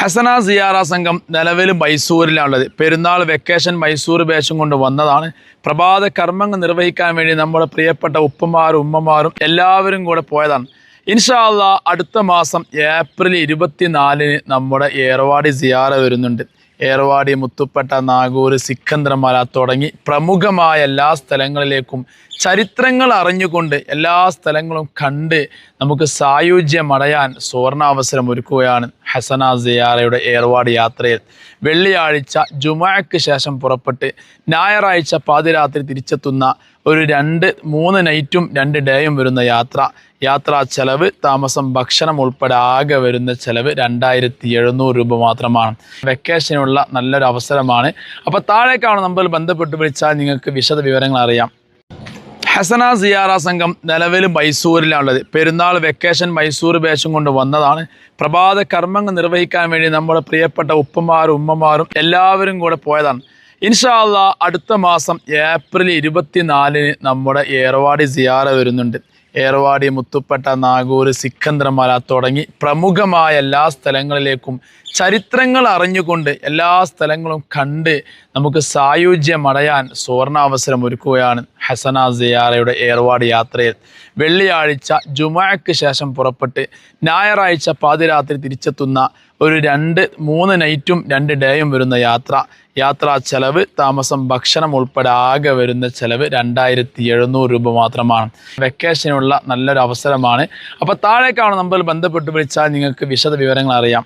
ഹസന സിയാറ സംഘം നിലവിൽ മൈസൂരിലാണുള്ളത്. പെരുന്നാൾ വെക്കേഷൻ മൈസൂർ വേഷം കൊണ്ട് വന്നതാണ്. പ്രഭാത കർമ്മങ്ങൾ നിർവഹിക്കാൻ വേണ്ടി നമ്മുടെ പ്രിയപ്പെട്ട ഉപ്പമാരും ഉമ്മമാരും എല്ലാവരും കൂടെ പോയതാണ്. ഇൻഷാ അല്ലാഹ് അടുത്ത മാസം ഏപ്രിൽ 24-ന് നമ്മുടെ ഏർവാടി സിയാറ വരുന്നുണ്ട്. ഏർവാടി, മുത്തുപ്പട്ട, നാഗൂർ, സിക്കന്ദർമല തുടങ്ങി പ്രമുഖമായ എല്ലാ സ്ഥലങ്ങളിലേക്കും ചരിത്രങ്ങൾ അറിഞ്ഞുകൊണ്ട് എല്ലാ സ്ഥലങ്ങളും കണ്ട് നമുക്ക് സായുജ്യമടയാൻ സുവർണാവസരം ഒരുക്കുകയാണ് ഹസന സിയാറയുടെ ഏർവാടി യാത്രയിൽ. വെള്ളിയാഴ്ച ജുമുഅക്ക് ശേഷം പുറപ്പെട്ട് ഞായറാഴ്ച പാതിരാത്രി തിരിച്ചെത്തുന്ന ഒരു 2-3 നൈറ്റും 2 ഡേയും വരുന്ന യാത്രാ ചെലവ്, താമസം, ഭക്ഷണം ഉൾപ്പെടെ ആകെ വരുന്ന ചെലവ് 2700 രൂപ മാത്രമാണ്. വെക്കേഷനുള്ള നല്ലൊരു അവസരമാണ്. അപ്പോൾ താഴേക്കാണ് നമ്പറിൽ ബന്ധപ്പെട്ട് വിളിച്ചാൽ നിങ്ങൾക്ക് വിശദ വിവരങ്ങൾ അറിയാം. ഹസന സിയാറ സംഘം നിലവിൽ മൈസൂരിലാണുള്ളത്. പെരുന്നാൾ വെക്കേഷൻ മൈസൂർ വേഷം കൊണ്ട് വന്നതാണ്. പ്രഭാത കർമ്മങ്ങൾ നിർവഹിക്കാൻ വേണ്ടി നമ്മുടെ പ്രിയപ്പെട്ട ഉപ്പമാരും ഉമ്മമാരും എല്ലാവരും കൂടെ പോയതാണ്. ഇൻഷാ അല്ലാഹ് അടുത്ത മാസം ഏപ്രിൽ 24-ന് നമ്മുടെ ഏർവാടി സിയാറ വരുന്നുണ്ട്. ഏർവാടി, മുത്തുപ്പട്ട, നാഗൂർ, സിക്കന്ദർമല തുടങ്ങി പ്രമുഖമായ എല്ലാ സ്ഥലങ്ങളിലേക്കും ചരിത്രങ്ങൾ അറിഞ്ഞുകൊണ്ട് എല്ലാ സ്ഥലങ്ങളും കണ്ട് നമുക്ക് സായുജ്യമടയാൻ സുവർണാവസരം ഒരുക്കുകയാണ് ഹസന സിയാറയുടെ ഏർവാടി യാത്രയിൽ. വെള്ളിയാഴ്ച ജുമുഅക്ക് ശേഷം പുറപ്പെട്ട് ഞായറാഴ്ച പാതിരാത്രി തിരിച്ചെത്തുന്ന ഒരു 2-3 നൈറ്റും 2 ഡേയും വരുന്ന യാത്രാ ചെലവ്, താമസം, ഭക്ഷണം ഉൾപ്പെടെ ആകെ വരുന്ന ചെലവ് 2700 രൂപ മാത്രമാണ്. വെക്കേഷനുള്ള നല്ലൊരു അവസരമാണ്. അപ്പോൾ താഴേക്കാണ് നമ്പറിൽ ബന്ധപ്പെട്ട് വിളിച്ചാൽ നിങ്ങൾക്ക് വിശദ വിവരങ്ങൾ അറിയാം.